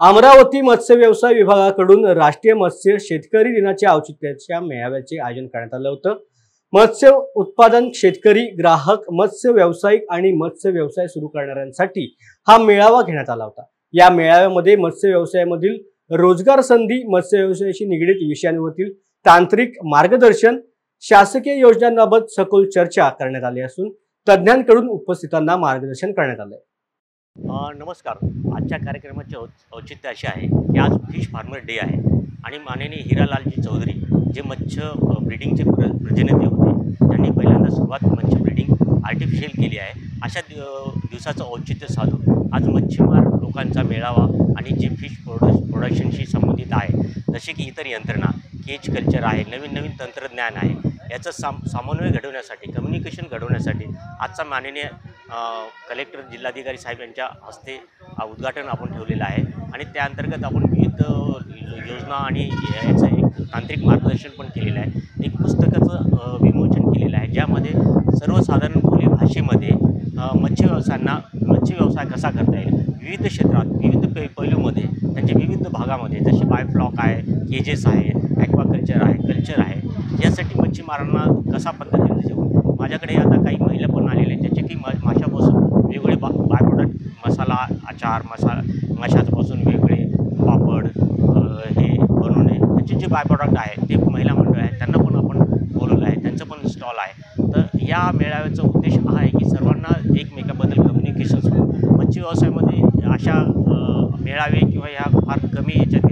अमरावती मत्स्य व्यवसाय विभागाकडून राष्ट्रीय मत्स्य शेतकरी दिनाच्या औचित्याच्या मेळाव्याचे आयोजन करण्यात आलं होतं। मत्स्य उत्पादन शेतकरी, ग्राहक, मत्स्य व्यावसायिक आणि मत्स्य व्यवसाय सुरू करणाऱ्यांसाठी हा मेळावा घेण्यात आला होता। या मेळाव्यामध्ये मत्स्य व्यवसायामधील रोजगार संधी, मत्स्य व्यवसायाशी निगडीत विषयांवरील तांत्रिक मार्गदर्शन, शासकीय योजनांबाबत सखोल चर्चा करण्यात आली असून तज्ञांकडून उपस्थितांना मार्गदर्शन करण्यात आले। नमस्कार। आजच्या कार्यक्रमाचे औचित्य असे आहे की आज फिश फार्मर डे आहे आणि माननीय हिरालालजी चौधरी जे मत्स्य ब्रीडिंगचे प्रतिनिधी होते, त्यांनी पहिल्यांदा सुरुवात मत्स्य ब्रीडिंग आर्टिफिशियल केली आहे। अशा दिवसाचं औचित्य साधून आज मच्छीमार लोकांचा मेळावा आणि जे फिश प्रोडक्शनशी संबंधित आहे, जसे की इतर यंत्रणा, केज कल्चर आहे, नवीन तंत्रज्ञान आहे, याचं समन्वय घडवण्यासाठी, कम्युनिकेशन घडवण्यासाठी आजचा माननीय कलेक्टर जिल्हाधिकारी साहेब यांच्या हस्ते उद्घाटन आपण ठेवलेलं आहे आणि त्या अंतर्गत आपण विविध योजना आणि याचं एक तांत्रिक मार्गदर्शन पण केलेलं आहे। एक पुस्तकाचं विमोचन केलेलं आहे, ज्यामध्ये सर्वसाधारण बोली भाषेमध्ये मत्स्य व्यवसाय कसा करता येईल, विविध क्षेत्रात, विविध पैलूमध्ये, त्यांच्या विविध भागामध्ये, जसे बायफ्लॉक आहे, केजेस आहे, ॲक्वाकल्चर आहे, कल्चर आहे, यासाठी मच्छीमारांना कसा पद्धतीने देऊ। माझ्याकडे आता काही महिला पण आलेले आहेत, ज्याचे की माशापासून वेगवेगळे बाय प्रोडक्ट, मसाला, आचार, माशापासून वेगळे पापड हे बनवणे, त्याचे जे बाय प्रोडक्ट आहे ते महिला मंडळ आहे, त्यांना पण आपण बोलवलं आहे, त्यांचं पण स्टॉल आहे। तर या मेळाव्याचा उद्देश हा आहे की सर्वांना एकमेकाबद्दल कम्युनिकेशन होईल। मच्छी व्यवसायामध्ये अशा मेळावे किंवा ह्या फार कमी याच्यात